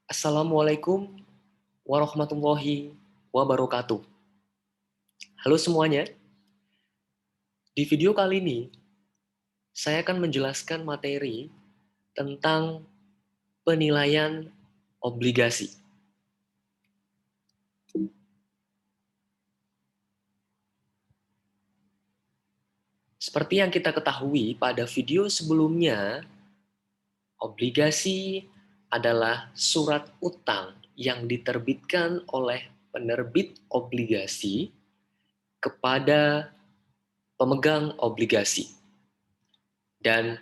Assalamualaikum warahmatullahi wabarakatuh. Halo semuanya, di video kali ini saya akan menjelaskan materi tentang penilaian obligasi. Seperti yang kita ketahui pada video sebelumnya, obligasi adalah surat utang yang diterbitkan oleh penerbit obligasi kepada pemegang obligasi. Dan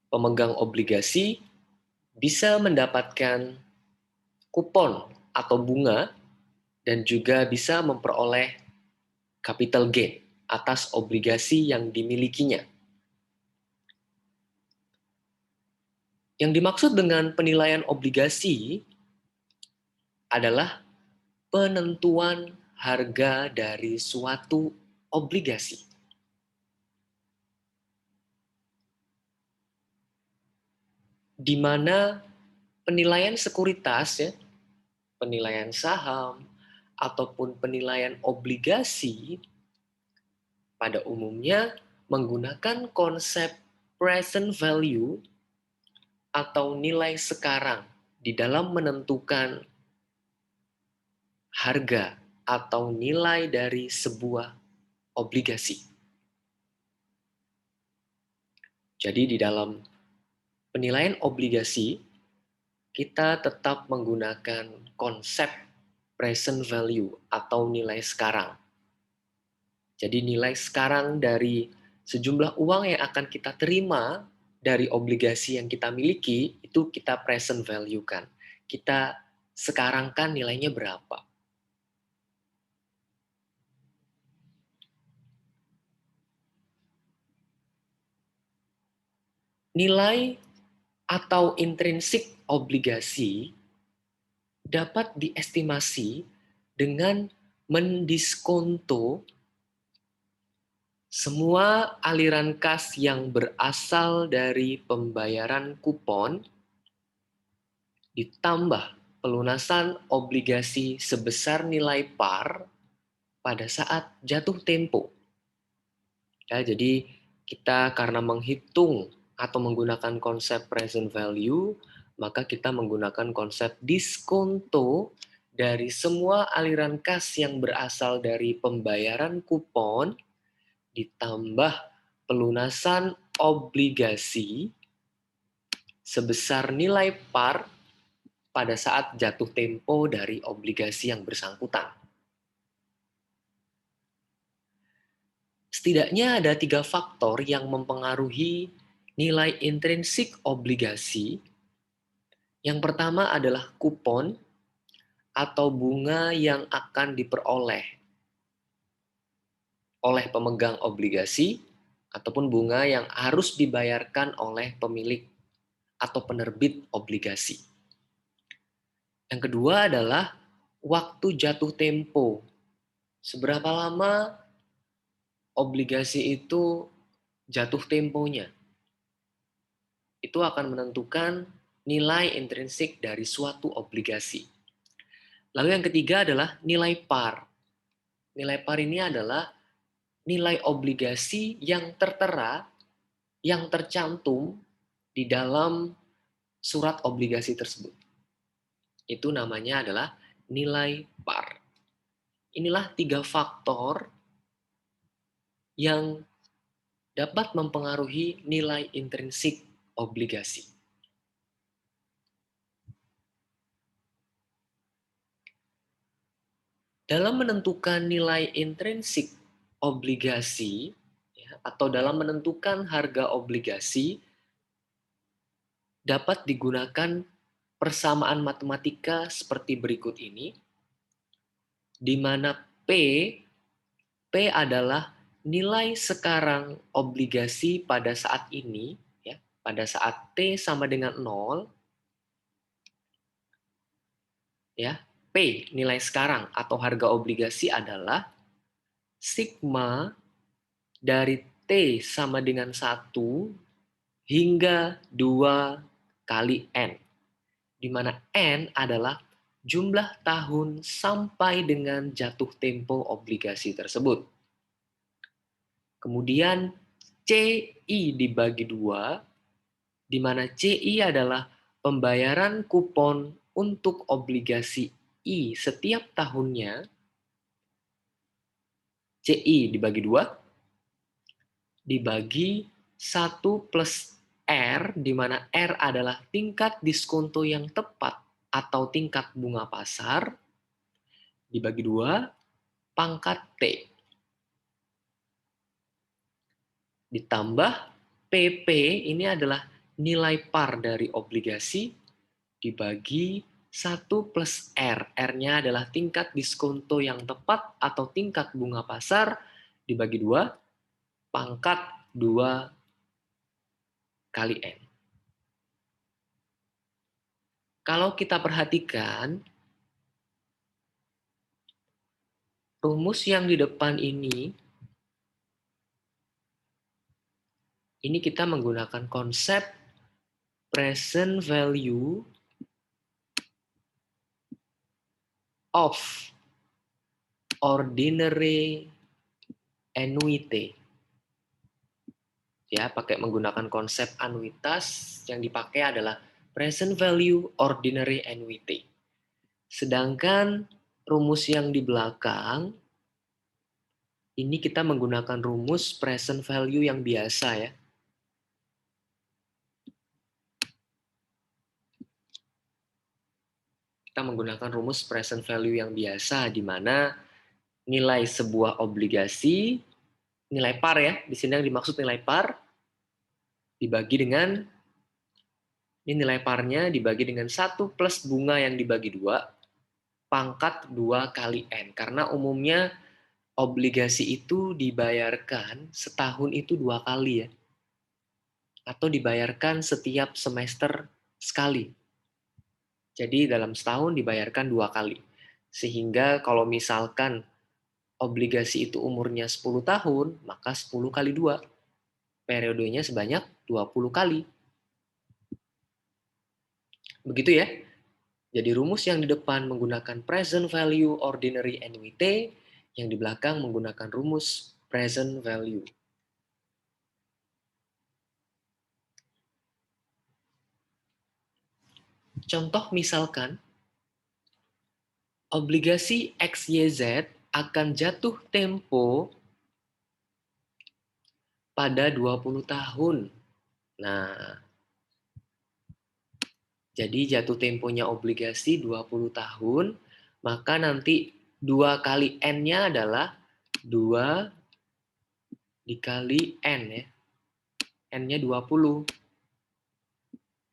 pemegang obligasi bisa mendapatkan kupon atau bunga dan juga bisa memperoleh capital gain atas obligasi yang dimilikinya. Yang dimaksud dengan penilaian obligasi adalah penentuan harga dari suatu obligasi. Di mana penilaian sekuritas, ya, penilaian saham, ataupun penilaian obligasi pada umumnya menggunakan konsep present value atau nilai sekarang di dalam menentukan harga atau nilai dari sebuah obligasi. Jadi di dalam penilaian obligasi, kita tetap menggunakan konsep present value atau nilai sekarang. Jadi nilai sekarang dari sejumlah uang yang akan kita terima dari obligasi yang kita miliki, itu kita present value kan. Kita sekarangkan nilainya berapa. Nilai atau intrinsik obligasi dapat diestimasi dengan mendiskonto semua aliran kas yang berasal dari pembayaran kupon ditambah pelunasan obligasi sebesar nilai par pada saat jatuh tempo. Ya, jadi kita karena menghitung atau menggunakan konsep present value, maka kita menggunakan konsep diskonto dari semua aliran kas yang berasal dari pembayaran kupon ditambah pelunasan obligasi sebesar nilai par pada saat jatuh tempo dari obligasi yang bersangkutan. Setidaknya ada 3 faktor yang mempengaruhi nilai intrinsik obligasi. Yang pertama adalah kupon atau bunga yang akan diperoleh oleh pemegang obligasi ataupun bunga yang harus dibayarkan oleh pemilik atau penerbit obligasi. Yang kedua adalah waktu jatuh tempo. Seberapa lama obligasi itu jatuh temponya. Itu akan menentukan nilai intrinsik dari suatu obligasi. Lalu yang ketiga adalah nilai par. Nilai par ini adalah nilai obligasi yang tertera, yang tercantum di dalam surat obligasi tersebut. Itu namanya adalah nilai par. Inilah 3 faktor yang dapat mempengaruhi nilai intrinsik obligasi. Dalam menentukan nilai intrinsik obligasi, ya, atau dalam menentukan harga obligasi, dapat digunakan persamaan matematika seperti berikut ini, di mana P adalah nilai sekarang obligasi pada saat ini, ya, pada saat T sama dengan 0, ya, P nilai sekarang atau harga obligasi adalah sigma dari T sama dengan 1 hingga 2 kali N. di mana N adalah jumlah tahun sampai dengan jatuh tempo obligasi tersebut. Kemudian CI dibagi 2, di mana CI adalah pembayaran kupon untuk obligasi I setiap tahunnya. CI dibagi 2, dibagi 1 plus R, di mana R adalah tingkat diskonto yang tepat atau tingkat bunga pasar, dibagi 2, pangkat T. Ditambah PP, ini adalah nilai par dari obligasi, dibagi 1 plus R. R-nya adalah tingkat diskonto yang tepat atau tingkat bunga pasar, dibagi 2, pangkat 2 kali N. Kalau kita perhatikan, rumus yang di depan ini kita menggunakan konsep present value of ordinary annuity. Ya, pakai menggunakan konsep anuitas, yang dipakai adalah present value ordinary annuity. Sedangkan rumus yang di belakang ini kita menggunakan rumus present value yang biasa ya. Kita menggunakan rumus present value yang biasa, di mana nilai sebuah obligasi, nilai par ya, di sini yang dimaksud nilai par, dibagi dengan, ini nilai parnya dibagi dengan 1 plus bunga yang dibagi 2, pangkat 2 kali N. Karena umumnya obligasi itu dibayarkan setahun itu 2 kali ya, atau dibayarkan setiap semester sekali. Jadi dalam setahun dibayarkan 2 kali. Sehingga kalau misalkan obligasi itu umurnya 10 tahun, maka 10 kali 2. Periodenya sebanyak 20 kali. Begitu ya. Jadi rumus yang di depan menggunakan present value ordinary annuity, yang di belakang menggunakan rumus present value. Contoh misalkan, obligasi XYZ akan jatuh tempo pada 20 tahun. Nah, jadi jatuh temponya obligasi 20 tahun, maka nanti 2 kali N-nya adalah 2 dikali N ya. N-nya 20.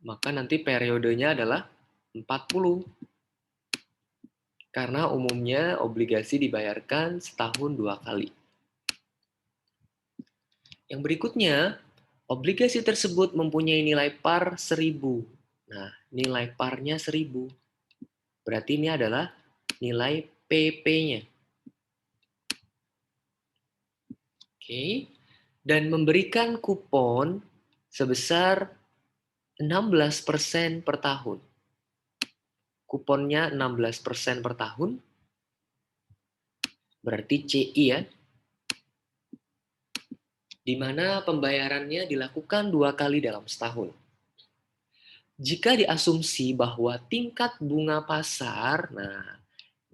Maka nanti periodenya adalah 40. Karena umumnya obligasi dibayarkan setahun 2 kali. Yang berikutnya, obligasi tersebut mempunyai nilai par 1000. Nah, nilai parnya 1000. Berarti ini adalah nilai PP-nya. Oke. Dan memberikan kupon sebesar 16% per tahun. Kuponnya 16% per tahun. Berarti CI ya. Di mana pembayarannya dilakukan 2 kali dalam setahun. Jika diasumsi bahwa tingkat bunga pasar, nah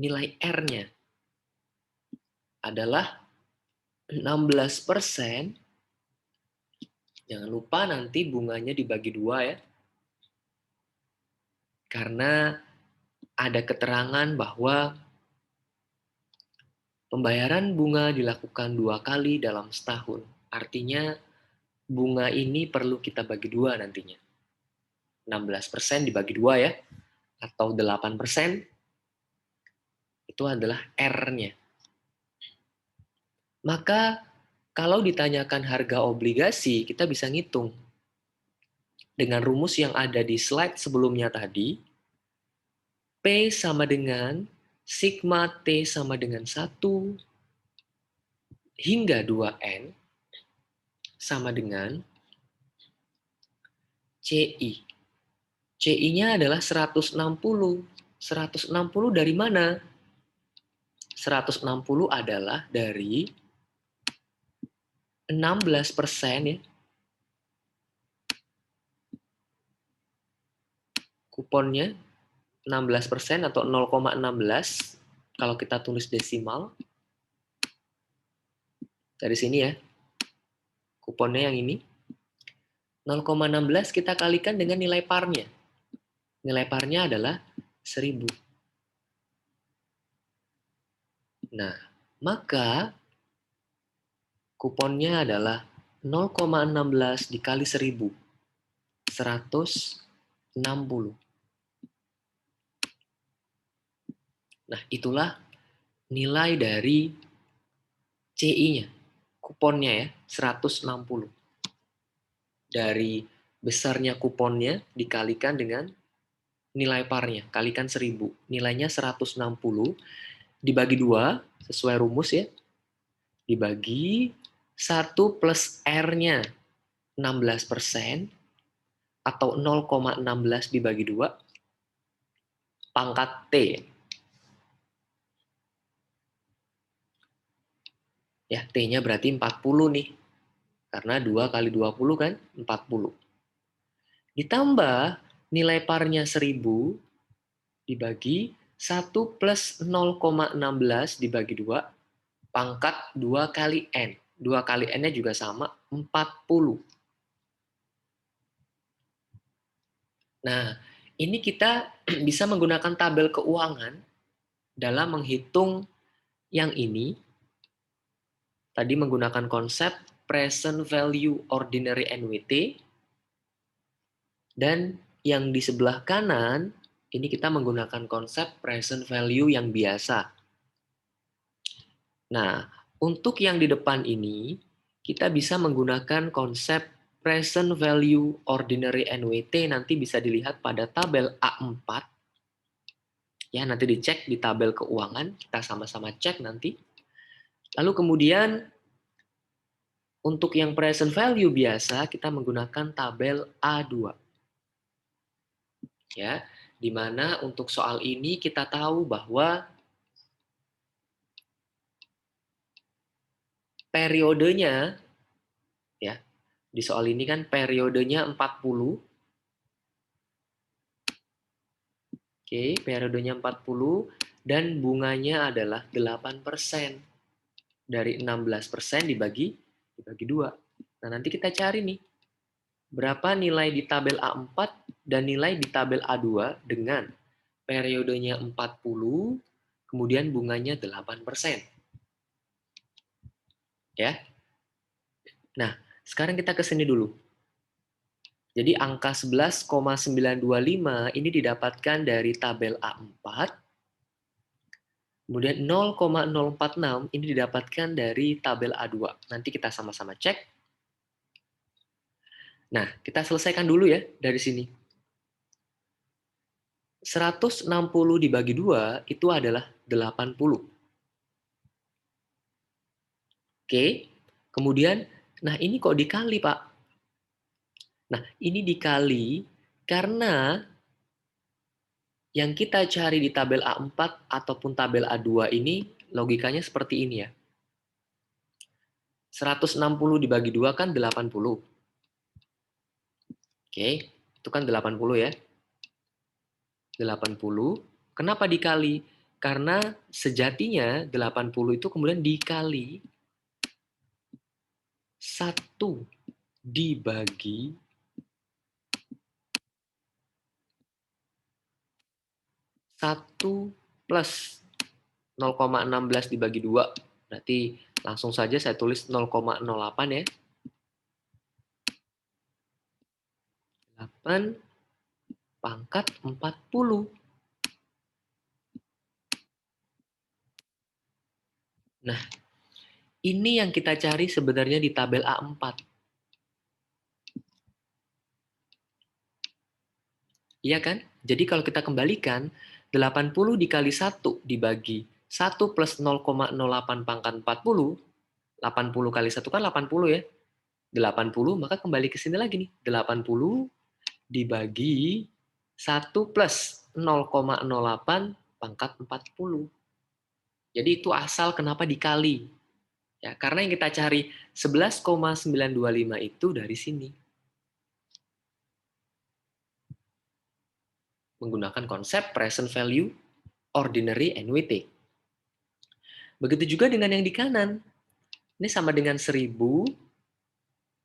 nilai R-nya adalah 16%, jangan lupa nanti bunganya dibagi 2 ya. Karena ada keterangan bahwa pembayaran bunga dilakukan 2 kali dalam setahun. Artinya bunga ini perlu kita bagi 2 nantinya. 16% dibagi 2 ya, atau 8%, itu adalah R-nya. Maka kalau ditanyakan harga obligasi, kita bisa ngitung. Dengan rumus yang ada di slide sebelumnya tadi, P sama dengan sigma T sama dengan 1 hingga 2N sama dengan CI. CI-nya adalah 160. 160 dari mana? 160 adalah dari 16% ya. Kuponnya 16% atau 0,16 kalau kita tulis desimal. Dari sini ya. Kuponnya yang ini. 0,16 kita kalikan dengan nilai parnya. Nilai parnya adalah 1000. Nah, maka kuponnya adalah 0,16 dikali 1000. 160. Nah, itulah nilai dari CI-nya. Kuponnya ya, 160. Dari besarnya kuponnya dikalikan dengan nilai parnya, kalikan 1000. Nilainya 160 dibagi 2 sesuai rumus ya. Dibagi 1 plus R-nya 16% atau 0,16 dibagi 2 pangkat T. Ya, T-nya berarti 40 nih. Karena 2 kali 20 kan 40. Ditambah nilai parnya 1000 dibagi 1 plus 0,16 dibagi 2 pangkat 2 kali N. 2 kali N-nya juga sama, 40. Nah, ini kita bisa menggunakan tabel keuangan dalam menghitung yang ini. Tadi menggunakan konsep present value ordinary NWT. Dan yang di sebelah kanan, ini kita menggunakan konsep present value yang biasa. Nah, untuk yang di depan ini, kita bisa menggunakan konsep present value ordinary NWT, nanti bisa dilihat pada tabel A4. Ya, nanti dicek di tabel keuangan, kita sama-sama cek nanti. Lalu kemudian, untuk yang present value biasa, kita menggunakan tabel A2. Ya, di mana untuk soal ini kita tahu bahwa periodenya, ya, di soal ini kan periodenya 40. Oke, periodenya 40 dan bunganya adalah 8%. Dari 16% dibagi 2. Nah, nanti kita cari nih, berapa nilai di tabel A4 dan nilai di tabel A2 dengan periodenya 40, kemudian bunganya 8%. Ya. Nah, sekarang kita ke sini dulu. Jadi angka 11,925 ini didapatkan dari tabel A4. Kemudian 0,046 ini didapatkan dari tabel A2. Nanti kita sama-sama cek. Nah, kita selesaikan dulu ya dari sini. 160 dibagi 2 itu adalah 80. Oke, kemudian, nah ini kok dikali, Pak? Nah, ini dikali karena yang kita cari di tabel A4 ataupun tabel A2 ini logikanya seperti ini ya. 160 dibagi 2 kan 80. Oke, itu kan 80 ya. 80. Kenapa dikali? Karena sejatinya 80 itu kemudian dikali 1 dibagi 1 plus 0,16 dibagi 2. Berarti langsung saja saya tulis 0,08 ya. 8 pangkat 40. Nah, ini yang kita cari sebenarnya di tabel A4. Iya kan? Jadi kalau kita kembalikan, 80 dikali 1 dibagi 1 plus 0,08 pangkat 40, 80 kali 1 kan 80 ya. 80, maka kembali ke sini lagi nih. 80 dibagi 1 plus 0,08 pangkat 40. Jadi itu asal kenapa dikali. Ya, karena yang kita cari 11,925 itu dari sini. Menggunakan konsep present value, ordinary, and weighted. Begitu juga dengan yang di kanan. Ini sama dengan 1000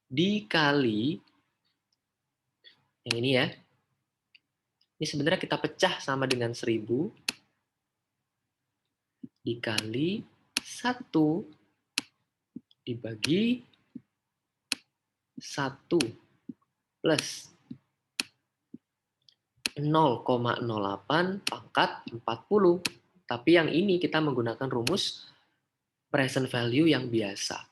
dikali yang ini ya. Ini sebenarnya kita pecah sama dengan 1000 dikali 1 dibagi 1 plus 0,08 pangkat 40. Tapi yang ini kita menggunakan rumus present value yang biasa.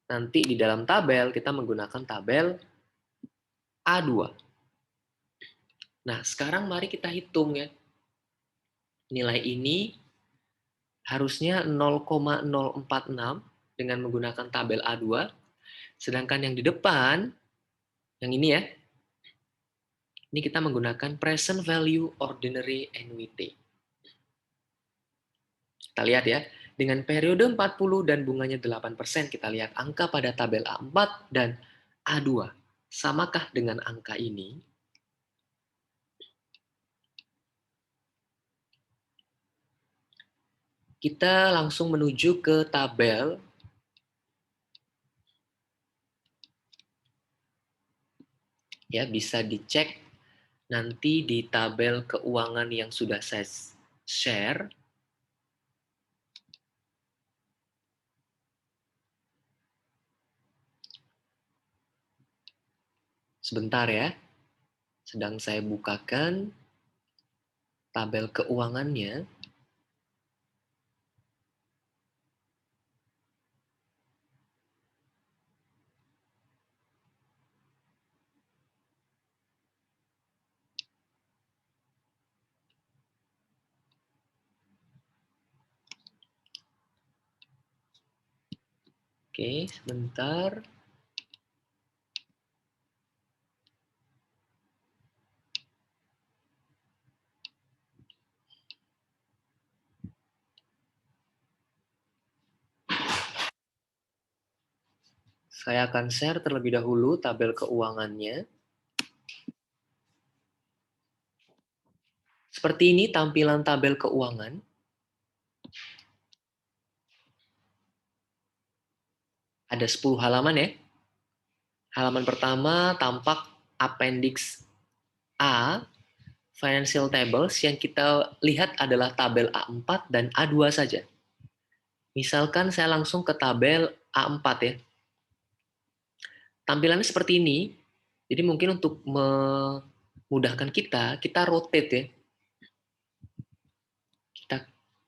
Nanti di dalam tabel kita menggunakan tabel A2. Nah, sekarang mari kita hitung ya. Nilai ini harusnya 0,046 dengan menggunakan tabel A2. Sedangkan yang di depan, yang ini ya, ini kita menggunakan present value, ordinary, and weighted. Kita lihat ya, dengan periode 40 dan bunganya 8%, kita lihat angka pada tabel A4 dan A2. Samakah dengan angka ini? Kita langsung menuju ke tabel. Ya, bisa dicek nanti di tabel keuangan yang sudah saya share. Sebentar ya, sedang saya bukakan tabel keuangannya. Oke, sebentar. Saya akan share terlebih dahulu tabel keuangannya. Seperti ini tampilan tabel keuangan. Ada 10 halaman ya. Halaman pertama tampak appendix A, financial tables, yang kita lihat adalah tabel A4 dan A2 saja. Misalkan saya langsung ke tabel A4 ya. Tampilannya seperti ini. Jadi mungkin untuk memudahkan kita rotate ya. Kita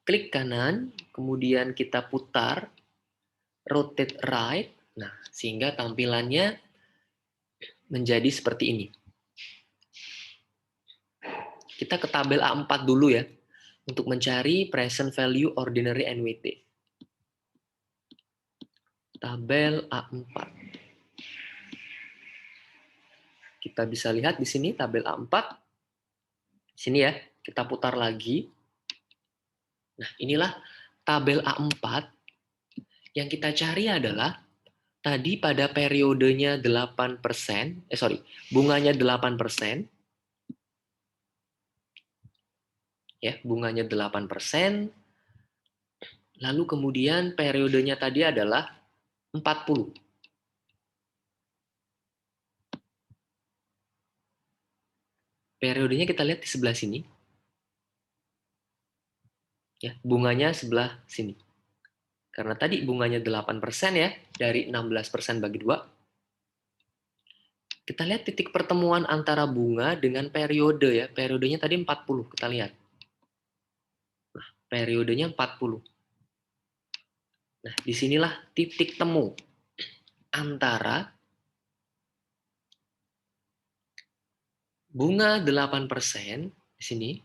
klik kanan, kemudian kita putar, rotate right. Nah, sehingga tampilannya menjadi seperti ini. Kita ke tabel A4 dulu ya, untuk mencari present value, ordinary, and weighted. Tabel A4. Kita bisa lihat di sini tabel A4. Sini ya, kita putar lagi. Nah, inilah tabel A4. Yang kita cari adalah tadi pada periodenya 8%, bunganya 8%. Ya, bunganya 8%. Lalu kemudian periodenya tadi adalah 40. Periodenya kita lihat di sebelah sini. Ya, bunganya sebelah sini. Karena tadi bunganya 8% ya, dari 16% bagi 2. Kita lihat titik pertemuan antara bunga dengan periode ya. Periodenya tadi 40, kita lihat. Nah, periodenya 40. Nah, disinilah titik temu antara bunga 8% di sini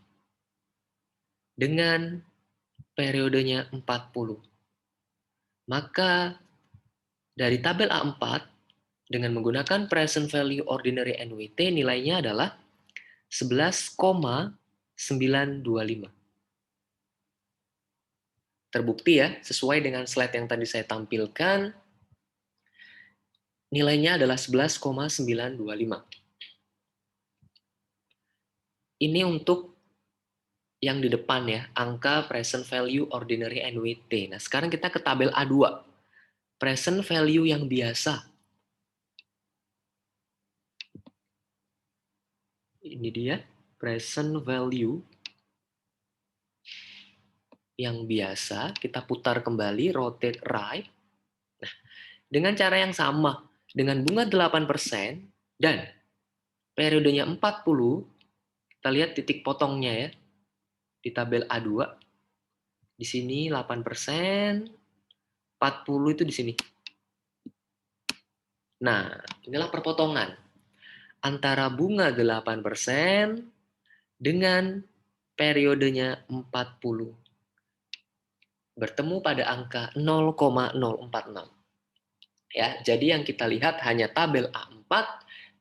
dengan periodenya 40. Maka dari tabel A4 dengan menggunakan present value, ordinary, and weighted, nilainya adalah 11,925. Terbukti ya, sesuai dengan slide yang tadi saya tampilkan, nilainya adalah 11,925. Ini untuk yang di depan ya, angka present value ordinary NWT. Nah, sekarang kita ke tabel A2. Present value yang biasa. Ini dia, present value yang biasa. Kita putar kembali, rotate right. Nah, dengan cara yang sama, dengan bunga 8% dan periodenya 40, kita lihat titik potongnya ya, di tabel A2. Di sini 8%, 40 itu di sini. Nah, inilah perpotongan antara bunga 8% dengan periodenya 40. Bertemu pada angka 0,046. Ya, jadi yang kita lihat hanya tabel A4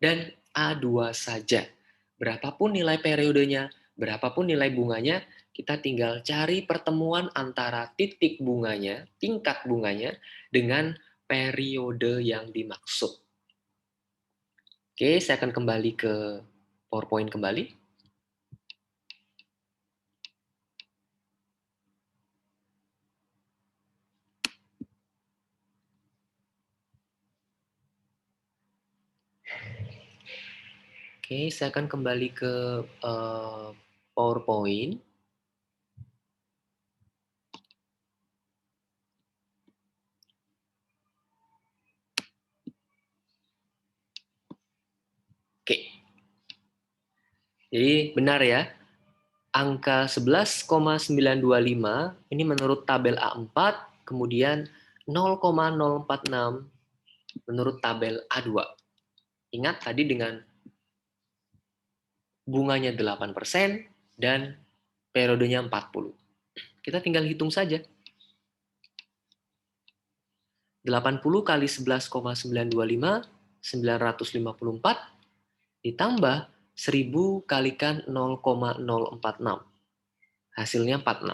dan A2 saja. Berapapun nilai periodenya, berapapun nilai bunganya, kita tinggal cari pertemuan antara titik bunganya, tingkat bunganya, dengan periode yang dimaksud. Oke, saya akan kembali ke PowerPoint kembali. Oke, saya akan kembali ke PowerPoint. Oke, jadi benar ya, angka 11,925 ini menurut tabel A4, kemudian 0,046 menurut tabel A2. Ingat tadi dengan bunganya 8% dan periodenya 40. Kita tinggal hitung saja. 80 kali 11,925, 954, ditambah 1000 kalikan 0,046. Hasilnya 46.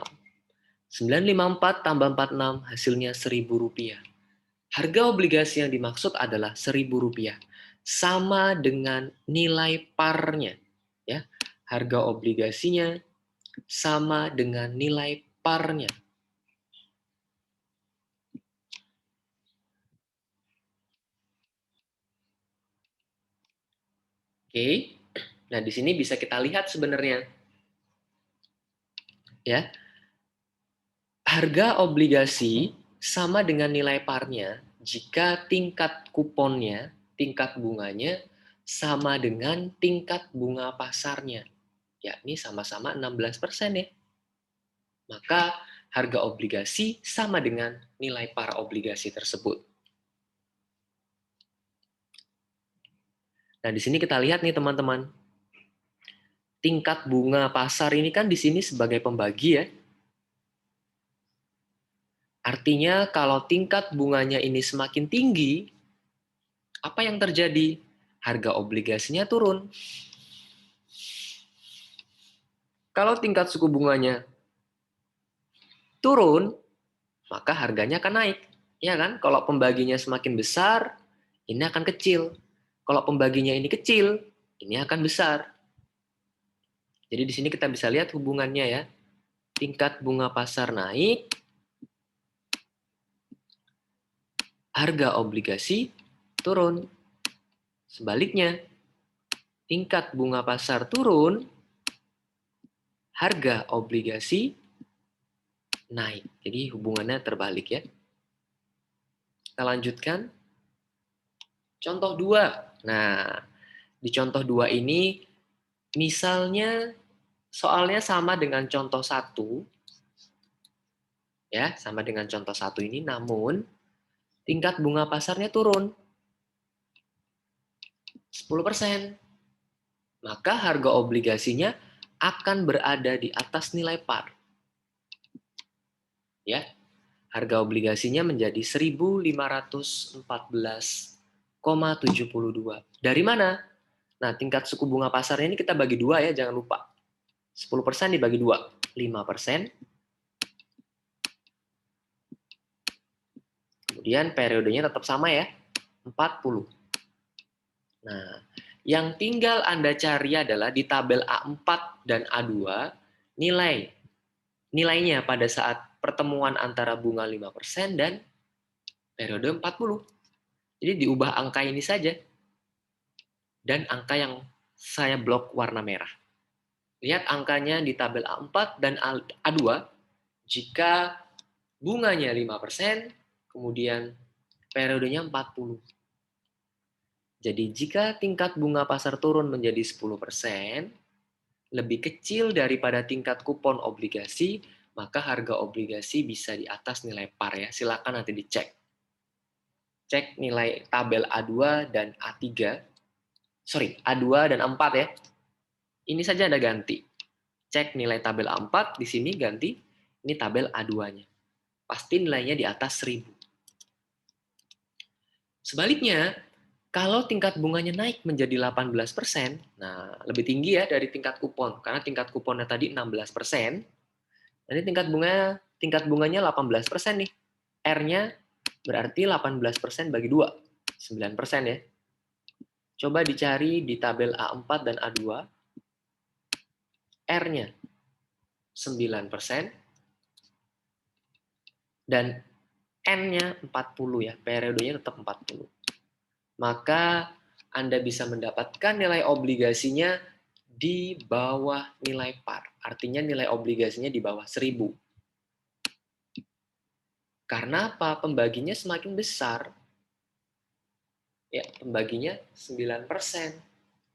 954 tambah 46 hasilnya Rp1.000. Harga obligasi yang dimaksud adalah Rp1.000. Sama dengan nilai parnya. Ya, harga obligasinya sama dengan nilai parnya. Oke. Nah, di sini bisa kita lihat sebenarnya ya. Harga obligasi sama dengan nilai parnya jika tingkat kuponnya, tingkat bunganya sama dengan tingkat bunga pasarnya, yakni sama-sama 16% ya. Maka harga obligasi sama dengan nilai par obligasi tersebut. Nah, di sini kita lihat nih teman-teman. Tingkat bunga pasar ini kan di sini sebagai pembagi ya. Artinya kalau tingkat bunganya ini semakin tinggi, apa yang terjadi? Harga obligasinya turun. Kalau tingkat suku bunganya turun, maka harganya akan naik. Ya kan? Kalau pembaginya semakin besar, ini akan kecil. Kalau pembaginya ini kecil, ini akan besar. Jadi di sini kita bisa lihat hubungannya ya. Tingkat bunga pasar naik, harga obligasi turun. Sebaliknya, tingkat bunga pasar turun, harga obligasi naik. Jadi hubungannya terbalik ya. Kita lanjutkan. Contoh 2. Nah, di contoh 2 ini misalnya soalnya sama dengan contoh 1. Ya, sama dengan contoh 1 ini, namun tingkat bunga pasarnya turun 10%. Maka harga obligasinya akan berada di atas nilai par. Ya, harga obligasinya menjadi 1.514,72. Dari mana? Nah, tingkat suku bunga pasarnya ini kita bagi dua ya, jangan lupa. 10% dibagi dua, 5%. Kemudian periodenya tetap sama ya, 40. Nah, yang tinggal Anda cari adalah di tabel A4 dan A2, nilainya pada saat pertemuan antara bunga 5% dan periode 40. Jadi diubah angka ini saja. Dan angka yang saya blok warna merah. Lihat angkanya di tabel A4 dan A2. Jika bunganya 5%, kemudian periodenya 40. Jadi jika tingkat bunga pasar turun menjadi 10%, lebih kecil daripada tingkat kupon obligasi, maka harga obligasi bisa di atas nilai par ya. Silakan nanti dicek. Cek nilai tabel A2 dan A3. Sorry, A2 dan A4 ya. Ini saja Anda ganti. Cek nilai tabel A4, di sini ganti, ini tabel A2-nya. Pasti nilainya di atas 1000. Sebaliknya, kalau tingkat bunganya naik menjadi 18%, nah lebih tinggi ya dari tingkat kupon. Karena tingkat kuponnya tadi 16%, nanti tingkat bunganya 18% nih. R-nya berarti 18% bagi 2, 9% ya. Coba dicari di tabel A4 dan A2, R-nya 9%, dan N-nya 40 ya, periodenya tetap 40. Maka Anda bisa mendapatkan nilai obligasinya di bawah nilai par. Artinya nilai obligasinya di bawah 1000. Karena apa? Pembaginya semakin besar. Ya, pembaginya 9%.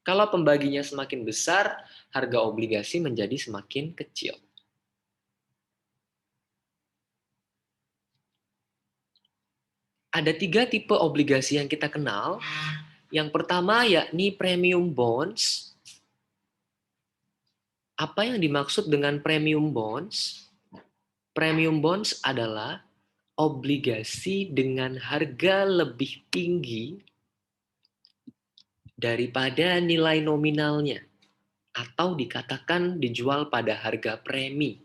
Kalau pembaginya semakin besar, harga obligasi menjadi semakin kecil. Ada 3 tipe obligasi yang kita kenal. Yang pertama yakni premium bonds. Apa yang dimaksud dengan premium bonds? Premium bonds adalah obligasi dengan harga lebih tinggi daripada nilai nominalnya, atau dikatakan dijual pada harga premi.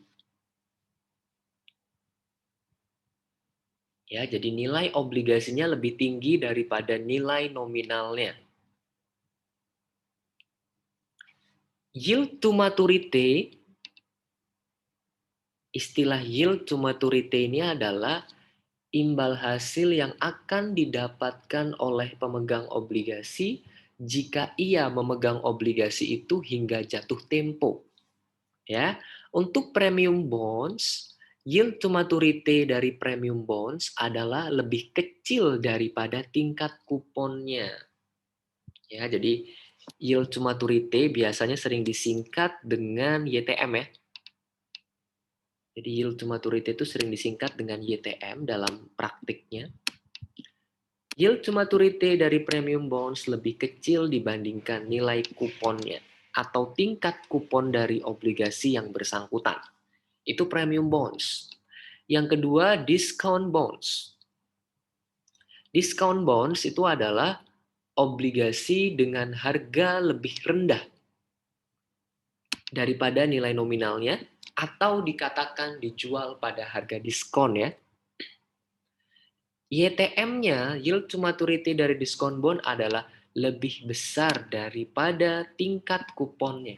Ya, jadi nilai obligasinya lebih tinggi daripada nilai nominalnya. Yield to maturity, istilah yield to maturity ini adalah imbal hasil yang akan didapatkan oleh pemegang obligasi jika ia memegang obligasi itu hingga jatuh tempo. Ya, untuk premium bonds, yield to maturity dari premium bonds adalah lebih kecil daripada tingkat kuponnya. Ya, jadi yield to maturity biasanya sering disingkat dengan YTM ya. Jadi yield to maturity itu sering disingkat dengan YTM dalam praktiknya. Yield to maturity dari premium bonds lebih kecil dibandingkan nilai kuponnya atau tingkat kupon dari obligasi yang bersangkutan. Itu premium bonds. Yang kedua, discount bonds. Discount bonds itu adalah obligasi dengan harga lebih rendah daripada nilai nominalnya atau dikatakan dijual pada harga diskon ya. YTM-nya, yield to maturity dari discount bond adalah lebih besar daripada tingkat kuponnya.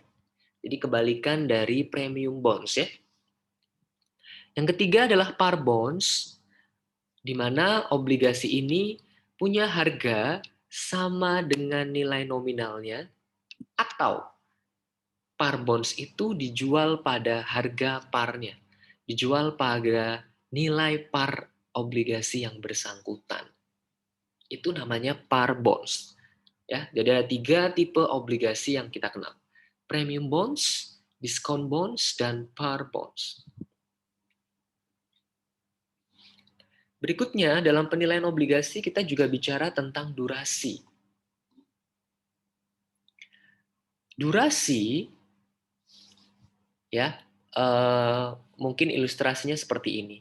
Jadi kebalikan dari premium bonds ya. Yang ketiga adalah par bonds, di mana obligasi ini punya harga sama dengan nilai nominalnya, atau par bonds itu dijual pada harga parnya, dijual pada nilai par obligasi yang bersangkutan. Itu namanya par bonds. Ya, jadi ada 3 tipe obligasi yang kita kenal. Premium bonds, discount bonds, dan par bonds. Berikutnya, dalam penilaian obligasi kita juga bicara tentang durasi. Durasi, ya, mungkin ilustrasinya seperti ini.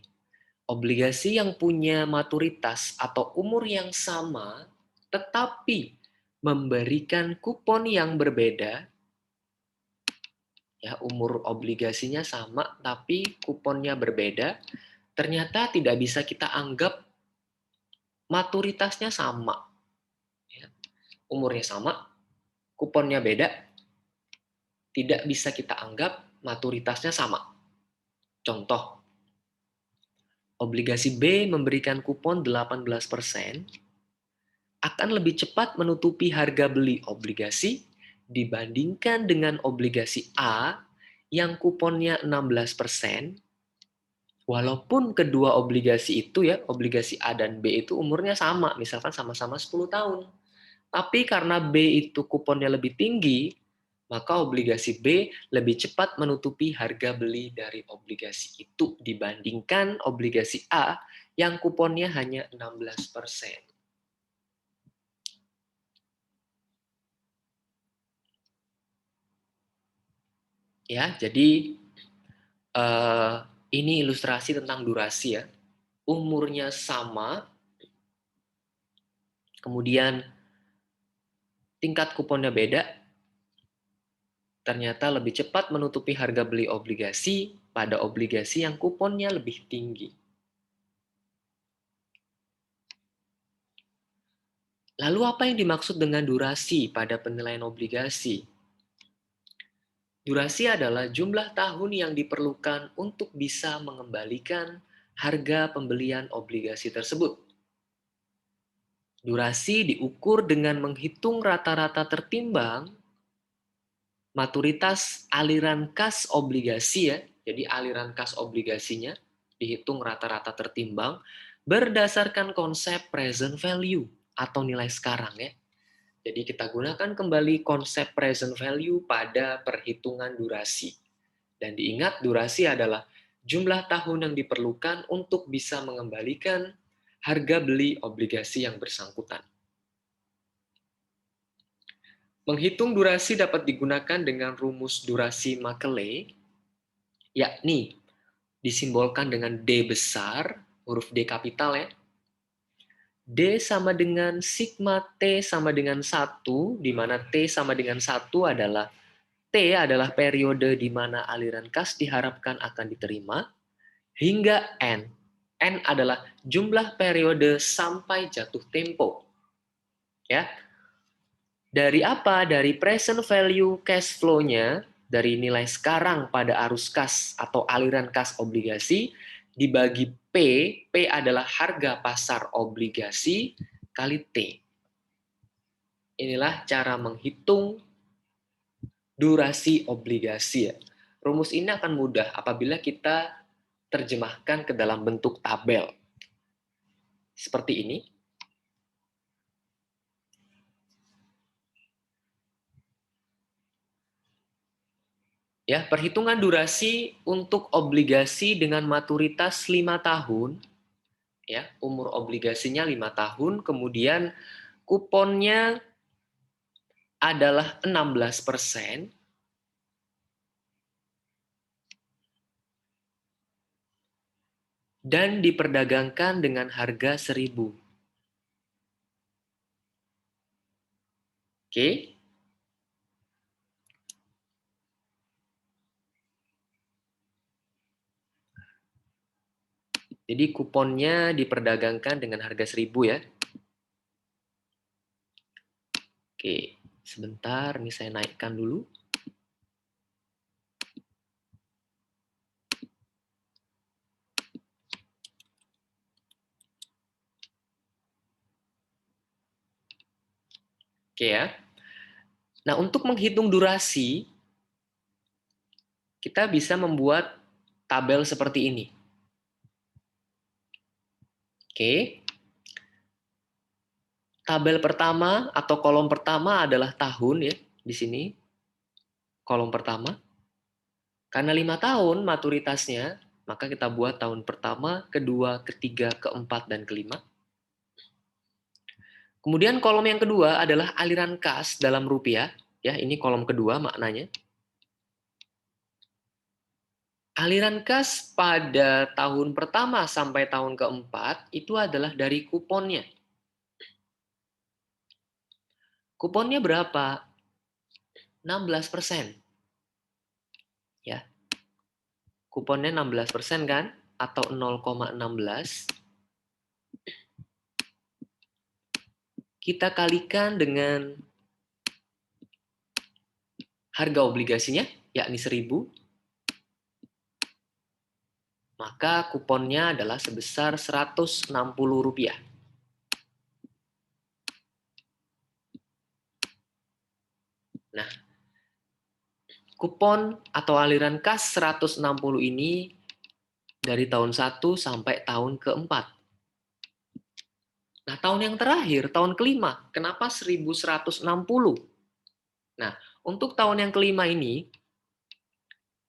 Obligasi yang punya maturitas atau umur yang sama, tetapi memberikan kupon yang berbeda, ya umur obligasinya sama tapi kuponnya berbeda, ternyata tidak bisa kita anggap maturitasnya sama. Ya. Umurnya sama, kuponnya beda, tidak bisa kita anggap maturitasnya sama. Contoh, obligasi B memberikan kupon 18%, akan lebih cepat menutupi harga beli obligasi dibandingkan dengan obligasi A yang kuponnya 16%, walaupun kedua obligasi itu ya, obligasi A dan B itu umurnya sama, misalkan sama-sama 10 tahun. Tapi karena B itu kuponnya lebih tinggi, maka obligasi B lebih cepat menutupi harga beli dari obligasi itu dibandingkan obligasi A yang kuponnya hanya 16%. Ya, jadi ini ilustrasi tentang durasi ya. Umurnya sama, kemudian tingkat kuponnya beda, ternyata lebih cepat menutupi harga beli obligasi pada obligasi yang kuponnya lebih tinggi. Lalu apa yang dimaksud dengan durasi pada penilaian obligasi? Durasi adalah jumlah tahun yang diperlukan untuk bisa mengembalikan harga pembelian obligasi tersebut. Durasi diukur dengan menghitung rata-rata tertimbang maturitas aliran kas obligasi ya. Jadi aliran kas obligasinya dihitung rata-rata tertimbang berdasarkan konsep present value atau nilai sekarang ya. Jadi kita gunakan kembali konsep present value pada perhitungan durasi. Dan diingat durasi adalah jumlah tahun yang diperlukan untuk bisa mengembalikan harga beli obligasi yang bersangkutan. Menghitung durasi dapat digunakan dengan rumus durasi Macaulay, yakni disimbolkan dengan D besar, huruf D kapital ya. D sama dengan sigma T sama dengan 1, di mana T sama dengan 1 adalah T adalah periode di mana aliran kas diharapkan akan diterima, hingga N. N adalah jumlah periode sampai jatuh tempo. Ya. Dari apa? Dari present value cash flow-nya, dari nilai sekarang pada arus kas atau aliran kas obligasi, dibagi P, P adalah harga pasar obligasi kali T. Inilah cara menghitung durasi obligasi. Rumus ini akan mudah apabila kita terjemahkan ke dalam bentuk tabel. Seperti ini. Ya, perhitungan durasi untuk obligasi dengan maturitas 5 tahun, ya, umur obligasinya 5 tahun, kemudian kuponnya adalah 16%, dan diperdagangkan dengan harga 1.000. Oke. Jadi kuponnya diperdagangkan dengan harga 1.000 ya. Oke, sebentar, ini saya naikkan dulu. Oke ya. Nah, untuk menghitung durasi, kita bisa membuat tabel seperti ini. Oke. Tabel pertama atau kolom pertama adalah tahun ya, di sini. Kolom pertama. Karena 5 tahun maturitasnya, maka kita buat tahun pertama, kedua, ketiga, keempat, dan kelima. Kemudian kolom yang kedua adalah aliran kas dalam rupiah. Ya, ini kolom kedua maknanya. Aliran kas pada tahun pertama sampai tahun keempat itu adalah dari kuponnya. Kuponnya berapa? 16%. Ya. Kuponnya 16% kan? Atau 0,16. Kita kalikan dengan harga obligasinya, yakni 1.000. Maka kuponnya adalah sebesar Rp160. Nah, kupon atau aliran kas 160 ini dari tahun 1 sampai tahun keempat. Nah, tahun yang terakhir, tahun kelima, kenapa 1.160? Nah, untuk tahun yang kelima ini,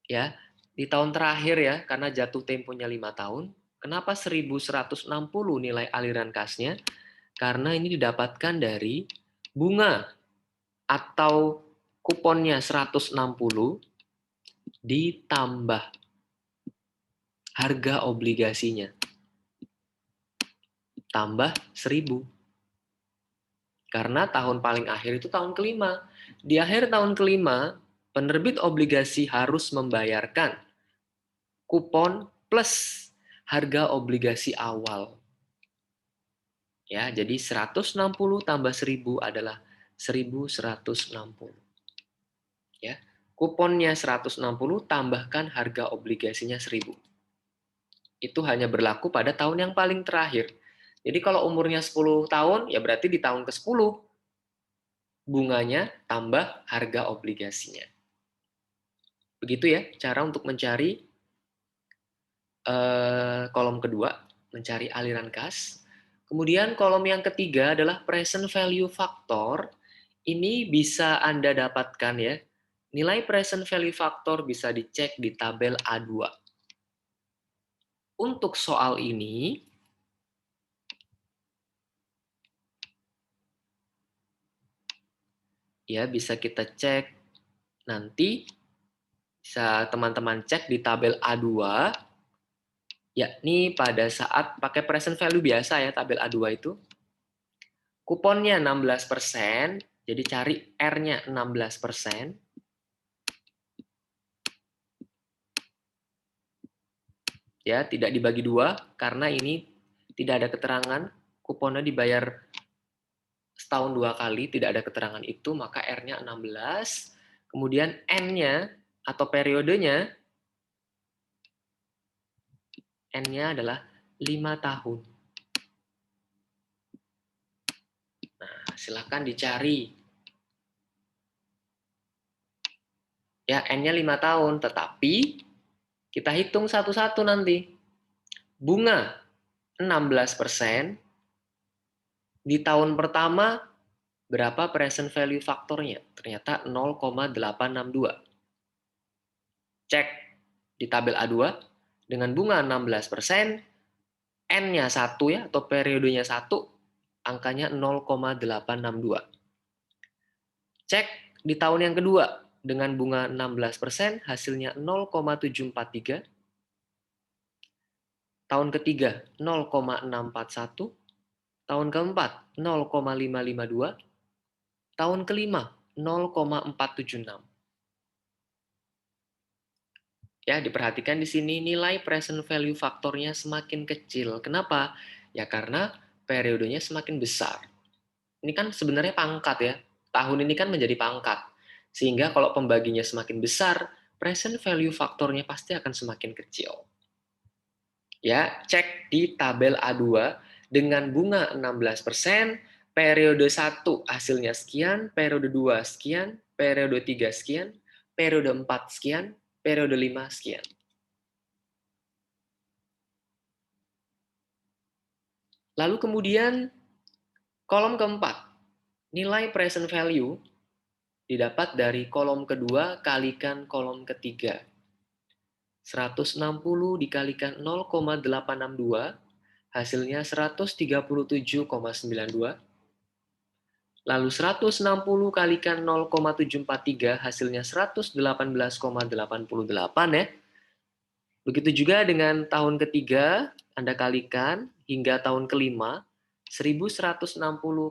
ya, di tahun terakhir ya, karena jatuh temponya 5 tahun, kenapa 1.160 nilai aliran kasnya? Karena ini didapatkan dari bunga atau kuponnya 160 ditambah harga obligasinya tambah 1.000. Karena tahun paling akhir itu tahun kelima. Di akhir tahun kelima, penerbit obligasi harus membayarkan kupon plus harga obligasi awal. Ya, jadi 160 tambah 1.000 adalah 1.160. Ya. Kuponnya 160 tambahkan harga obligasinya 1.000. Itu hanya berlaku pada tahun yang paling terakhir. Jadi kalau umurnya 10 tahun, ya berarti di tahun ke-10 bunganya tambah harga obligasinya. Begitu ya cara untuk mencari kolom kedua, mencari aliran kas. Kemudian kolom yang ketiga adalah present value factor. Ini bisa Anda dapatkan ya. Nilai present value factor bisa dicek di tabel A2. Untuk soal ini, ya bisa kita cek nanti, bisa teman-teman cek di tabel A2, yakni pada saat pakai present value biasa ya, tabel A2 itu. Kuponnya 16%, jadi cari R-nya 16%. Ya, tidak dibagi 2 karena ini tidak ada keterangan kuponnya dibayar setahun 2 kali, tidak ada keterangan itu, maka R-nya 16. Kemudian N-nya atau periodenya, N-nya adalah 5 tahun. Nah, silakan dicari. Ya, N-nya 5 tahun, tetapi kita hitung satu-satu nanti. Bunga 16%, di tahun pertama berapa present value faktornya? Ternyata 0,862. Cek di tabel A2, dengan bunga 16%, N-nya 1 ya, atau periodenya 1, angkanya 0,862. Cek di tahun yang kedua, dengan bunga 16%, hasilnya 0,743. Tahun ketiga 0,641, tahun keempat 0,552, tahun kelima 0,476. Ya, diperhatikan di sini nilai present value faktornya semakin kecil. Kenapa? Ya karena periodenya semakin besar. Ini kan sebenarnya pangkat ya. Tahun ini kan menjadi pangkat. Sehingga kalau pembaginya semakin besar, present value faktornya pasti akan semakin kecil. Ya, cek di tabel A2 dengan bunga 16%, periode 1 hasilnya sekian, periode 2 sekian, periode 3 sekian, periode 4 sekian, periode 5 sekian. Lalu kemudian kolom keempat, nilai present value didapat dari kolom kedua kalikan kolom ketiga. 160 dikalikan 0,862, hasilnya 137,92. Lalu 160 kalikan 0,743, hasilnya 118,88 ya. Begitu juga dengan tahun ketiga, Anda kalikan hingga tahun kelima, 1160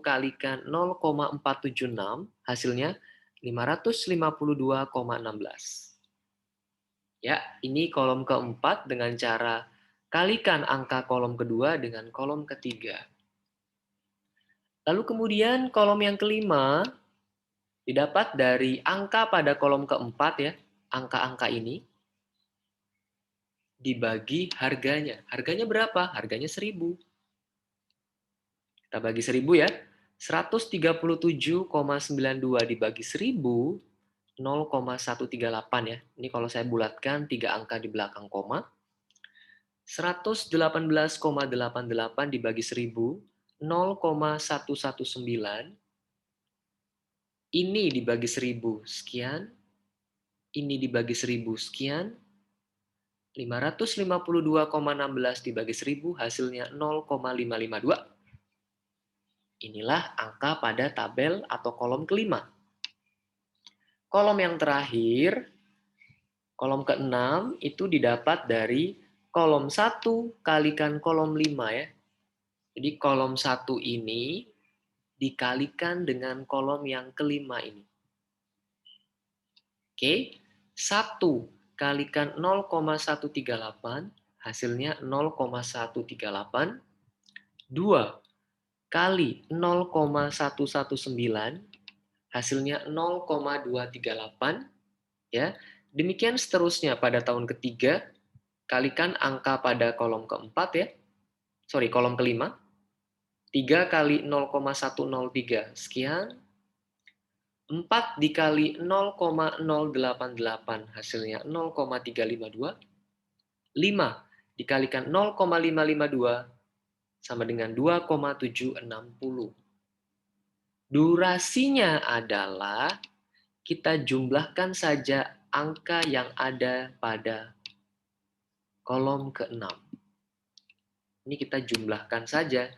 kalikan 0,476 hasilnya 552,16. Ya, ini kolom keempat dengan cara kalikan angka kolom kedua dengan kolom ketiga. Lalu kemudian kolom yang kelima didapat dari angka pada kolom keempat ya, angka-angka ini dibagi harganya. Harganya berapa? Harganya 1000. Kita bagi 1000 ya. 137,92 dibagi 1000, 0,138 ya. Ini kalau saya bulatkan 3 angka di belakang koma. 118,88 dibagi 1000, 0,119. Ini dibagi 1000 sekian. Ini dibagi 1000 sekian. 552,16 dibagi 1000 hasilnya 0,552. Inilah angka pada tabel atau kolom kelima. Kolom yang terakhir, kolom ke-6 itu didapat dari kolom 1 kalikan kolom 5 ya. Jadi kolom 1 ini dikalikan dengan kolom yang kelima ini. Oke, 1 kalikan 0,138 hasilnya 0,138. 2 kali 0,119 hasilnya 0,238 ya. Demikian seterusnya pada tahun ketiga, kalikan angka pada kolom keempat ya. Kolom kelima. 3 kali 0,103 sekian. 4 dikali 0,088 hasilnya 0,352. 5 dikalikan 0,552 sama dengan 2,760. Durasinya adalah kita jumlahkan saja angka yang ada pada kolom ke-6. Ini kita jumlahkan saja.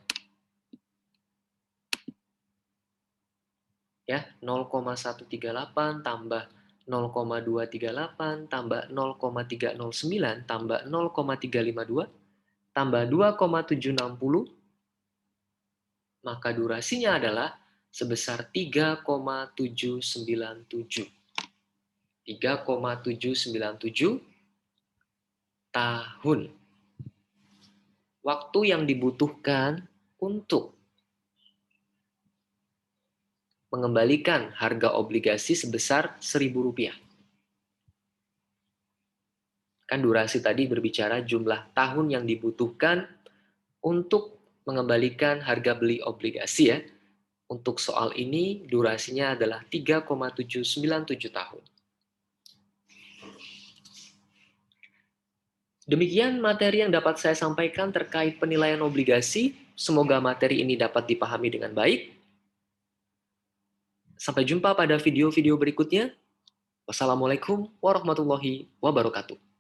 Ya, 0,138 tambah 0,238 tambah 0,309 tambah 0,352 tambah 2,760, maka durasinya adalah sebesar 3,797. 3,797 tahun. Waktu yang dibutuhkan untuk mengembalikan harga obligasi sebesar Rp1.000. Kan durasi tadi berbicara jumlah tahun yang dibutuhkan untuk mengembalikan harga beli obligasi ya. Untuk soal ini durasinya adalah 3,797 tahun. Demikian materi yang dapat saya sampaikan terkait penilaian obligasi. Semoga materi ini dapat dipahami dengan baik. Sampai jumpa pada video-video berikutnya. Wassalamualaikum warahmatullahi wabarakatuh.